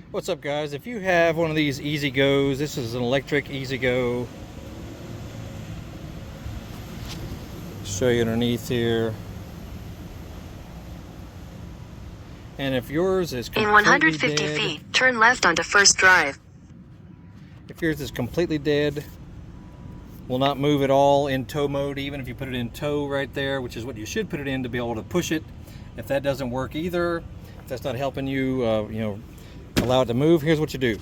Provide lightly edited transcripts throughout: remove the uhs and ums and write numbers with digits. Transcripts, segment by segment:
What's up, guys? If you have one of these Easy Goes, this is an electric Easy Go. Show you underneath here. And if yours is completely in 150 dead, feet, turn left onto First Drive. if yours is completely dead, will not move at all in tow mode, even if you put it in tow right there, which is what you should put it in to be able to push it. If that doesn't work either, if that's not helping you, allow it to move, here's what you do.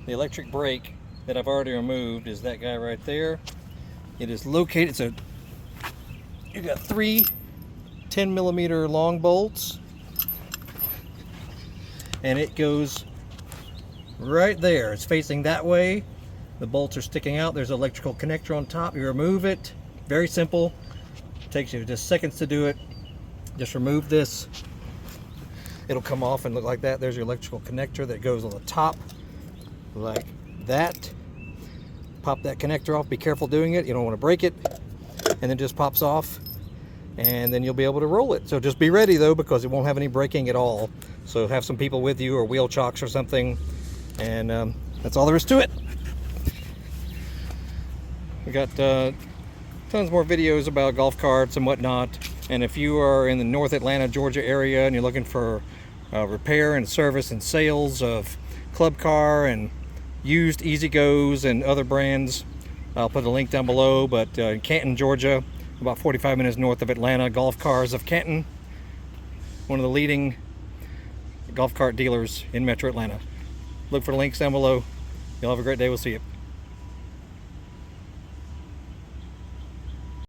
The electric brake that I've already removed is that guy right there. It is located, so you got three 10mm long bolts, and it goes right there. It's facing that way. The bolts are sticking out. There's an electrical connector on top. You remove it. Very simple. It takes you just seconds to do it. Just remove this. It'll come off and look like that. There's your electrical connector that goes on the top like that. Pop that connector off. Be careful doing it. You don't want to break it. And then it just pops off, and then you'll be able to roll it. So just be ready though, because it won't have any braking at all. So have some people with you, or wheel chocks or something, and that's all there is to it. We got tons more videos about golf carts and whatnot. And if you are in the North Atlanta, Georgia area and you're looking for repair and service and sales of Club Car and used Easy Goes and other brands, I'll put a link down below. But in Canton, Georgia, about 45 minutes north of Atlanta, Golf Cars of Canton, one of the leading golf cart dealers in Metro Atlanta. Look for the links down below. You'll have a great day. We'll see you.